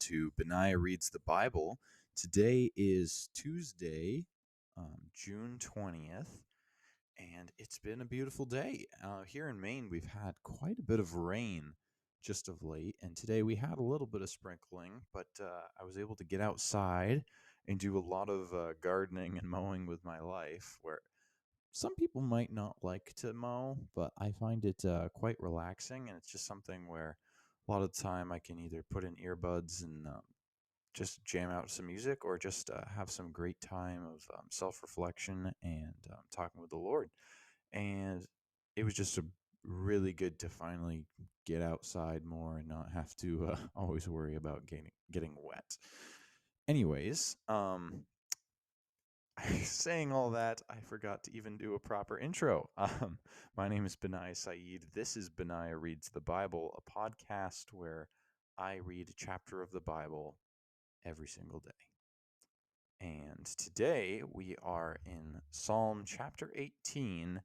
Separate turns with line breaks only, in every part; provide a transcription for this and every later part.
to Benaiah Reads the Bible. Today is Tuesday, June 20th, and it's been a beautiful day. Here in Maine, we've had quite a bit of rain just of late, and today we had a little bit of sprinkling, but I was able to get outside and do a lot of gardening and mowing with my life, where some people might not like to mow, but I find it quite relaxing, and it's just something where a lot of the time I can either put in earbuds and just jam out some music, or just have some great time of self-reflection and talking with the Lord. And it was just really good to finally get outside more and not have to always worry about getting wet. Anyways, saying all that, I forgot to even do a proper intro. My name is Benaiah Saeed. This is Benaiah Reads the Bible, a podcast where I read a chapter of the Bible every single day. And today we are in Psalm chapter 18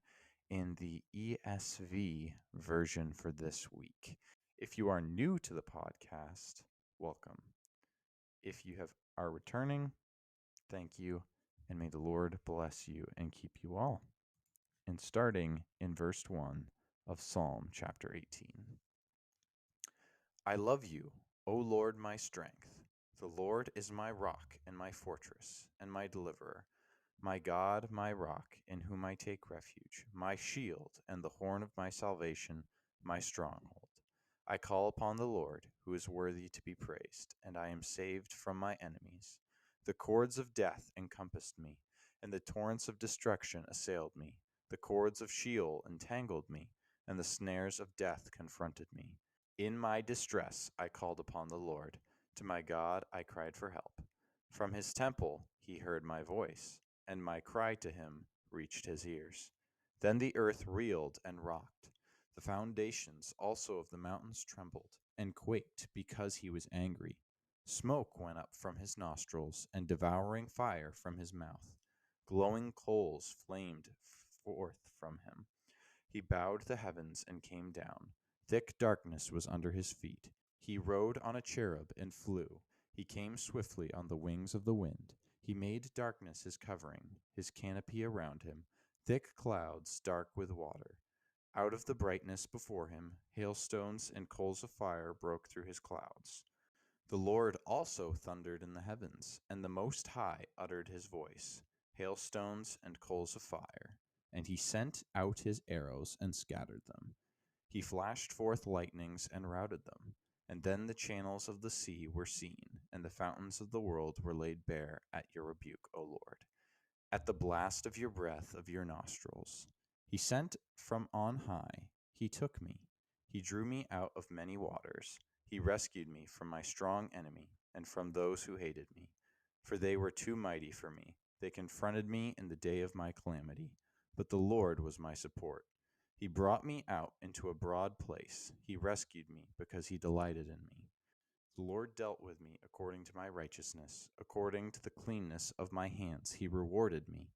in the ESV version for this week. If you are new to the podcast, welcome. If you are returning, thank you, and may the Lord bless you and keep you all. And starting in verse 1 of Psalm chapter 18. I love you, O Lord, my strength. The Lord is my rock and my fortress and my deliverer, my God, my rock, in whom I take refuge, my shield and the horn of my salvation, my stronghold. I call upon the Lord, who is worthy to be praised, and I am saved from my enemies. The cords of death encompassed me, and the torrents of destruction assailed me. The cords of Sheol entangled me, and the snares of death confronted me. In my distress I called upon the Lord. To my God I cried for help. From his temple he heard my voice, and my cry to him reached his ears. Then the earth reeled and rocked. The foundations also of the mountains trembled and quaked because he was angry. Smoke went up from his nostrils, and devouring fire from his mouth. Glowing coals flamed forth from him. He bowed the heavens and came down. Thick darkness was under his feet. He rode on a cherub and flew. He came swiftly on the wings of the wind. He made darkness his covering, his canopy around him, thick clouds dark with water. Out of the brightness before him, hailstones and coals of fire broke through his clouds. The Lord also thundered in the heavens, and the Most High uttered his voice, hailstones and coals of fire. And he sent out his arrows and scattered them. He flashed forth lightnings and routed them. And then the channels of the sea were seen, and the fountains of the world were laid bare at your rebuke, O Lord. At the blast of your breath of your nostrils. He sent from on high. He took me. He drew me out of many waters. He rescued me from my strong enemy and from those who hated me. For they were too mighty for me. They confronted me in the day of my calamity. But the Lord was my support. He brought me out into a broad place. He rescued me because he delighted in me. The Lord dealt with me according to my righteousness, according to the cleanness of my hands he rewarded me.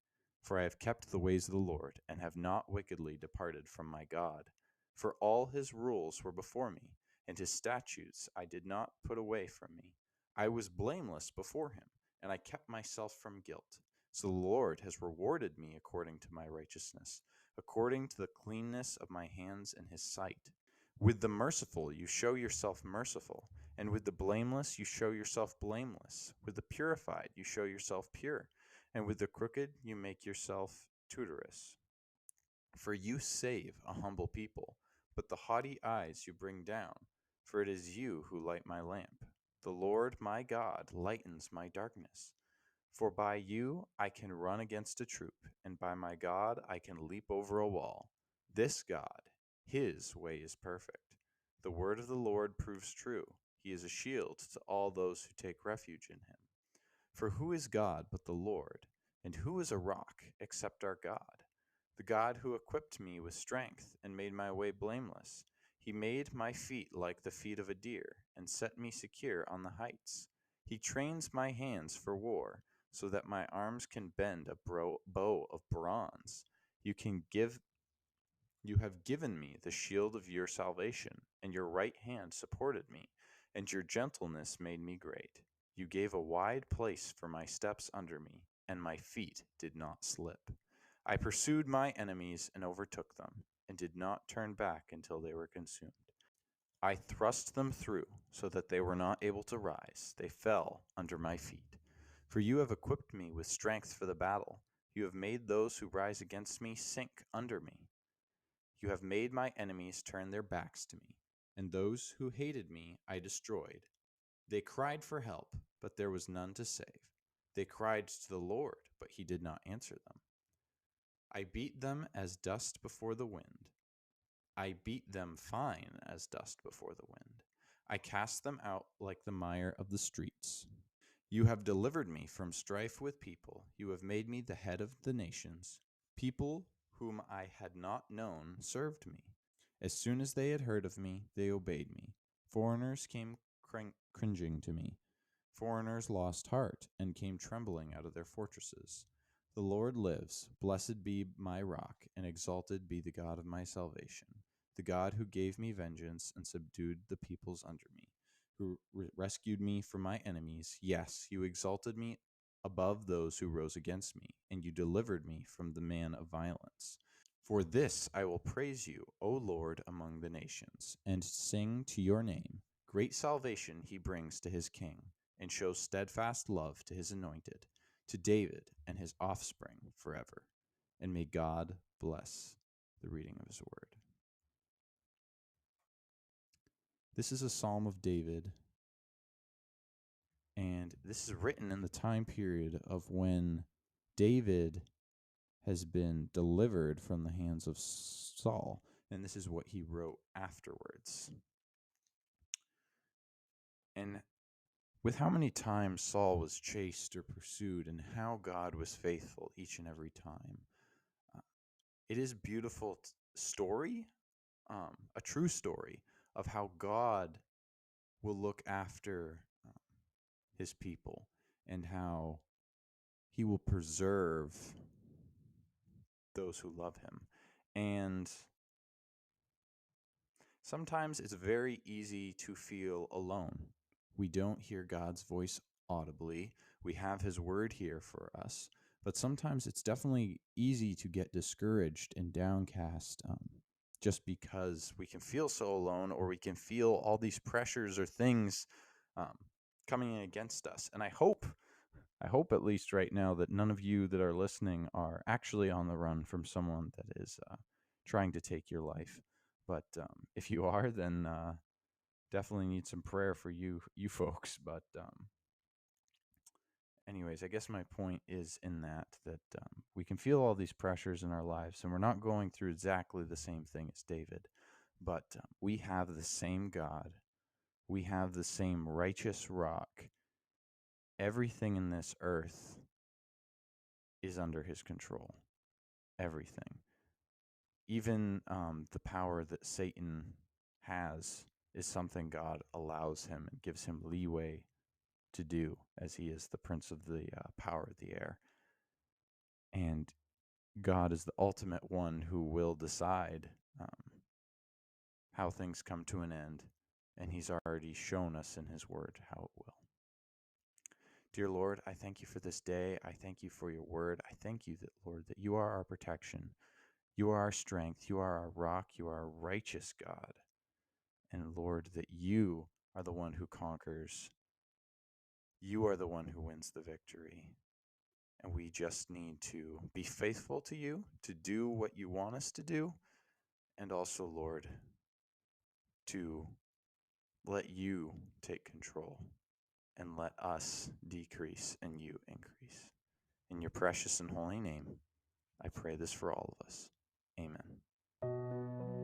For I have kept the ways of the Lord, and have not wickedly departed from my God. For all his rules were before me, and his statutes I did not put away from me. I was blameless before him, and I kept myself from guilt. So the Lord has rewarded me according to my righteousness, according to the cleanness of my hands in his sight. With the merciful you show yourself merciful, and with the blameless you show yourself blameless. With the purified you show yourself pure, and with the crooked you make yourself tutorous. For you save a humble people, but the haughty eyes you bring down. For it is you who light my lamp. The Lord my God lightens my darkness. For by you I can run against a troop, and by my God I can leap over a wall. This God, his way is perfect. The word of the Lord proves true. He is a shield to all those who take refuge in him. For who is God but the Lord? And who is a rock except our God? The God who equipped me with strength and made my way blameless. He made my feet like the feet of a deer and set me secure on the heights. He trains my hands for war so that my arms can bend a bow of bronze. You have given me the shield of your salvation, and your right hand supported me, and your gentleness made me great. You gave a wide place for my steps under me, and my feet did not slip. I pursued my enemies and overtook them, and did not turn back until they were consumed. I thrust them through, so that they were not able to rise. They fell under my feet. For you have equipped me with strength for the battle. You have made those who rise against me sink under me. You have made my enemies turn their backs to me, and those who hated me I destroyed. They cried for help, but there was none to save. They cried to the Lord, but he did not answer them. I beat them as dust before the wind. I beat them fine as dust before the wind. I cast them out like the mire of the streets. You have delivered me from strife with people. You have made me the head of the nations. People whom I had not known served me. As soon as they had heard of me, they obeyed me. Foreigners came cringing to me. Foreigners lost heart and came trembling out of their fortresses. The Lord lives. Blessed be my rock, and exalted be the God of my salvation, the God who gave me vengeance and subdued the peoples under me, who rescued me from my enemies. Yes, you exalted me above those who rose against me, and you delivered me from the man of violence. For this I will praise you, O Lord, among the nations, and sing to your name. Great salvation he brings to his king, and shows steadfast love to his anointed, to David and his offspring forever. And may God bless the reading of his word. This is a Psalm of David, and this is written in the time period of when David has been delivered from the hands of Saul, and this is what he wrote afterwards. And with how many times Saul was chased or pursued, and how God was faithful each and every time, it is a beautiful story, a true story of how God will look after his people, and how he will preserve those who love him. And sometimes it's very easy to feel alone. We don't hear God's voice audibly. We have his word here for us. But sometimes it's definitely easy to get discouraged and downcast, just because we can feel so alone, or we can feel all these pressures or things coming in against us. And I hope at least right now that none of you that are listening are actually on the run from someone that is trying to take your life. But if you are, then definitely need some prayer for you folks. But anyways, I guess my point is in that we can feel all these pressures in our lives, and we're not going through exactly the same thing as David, but we have the same God. We have the same righteous rock. Everything in this earth is under his control. Everything. Even the power that Satan has is something God allows him and gives him leeway to do, as he is the prince of the power of the air. And God is the ultimate one who will decide how things come to an end, and he's already shown us in his word how it will. Dear Lord, I thank you for this day. I thank you for your word. I thank you that, Lord, that you are our protection. You are our strength. You are our rock. You are a righteous God. And Lord, that you are the one who conquers. You are the one who wins the victory. And we just need to be faithful to you, to do what you want us to do, and also, Lord, to let you take control and let us decrease and you increase. In your precious and holy name, I pray this for all of us. Amen.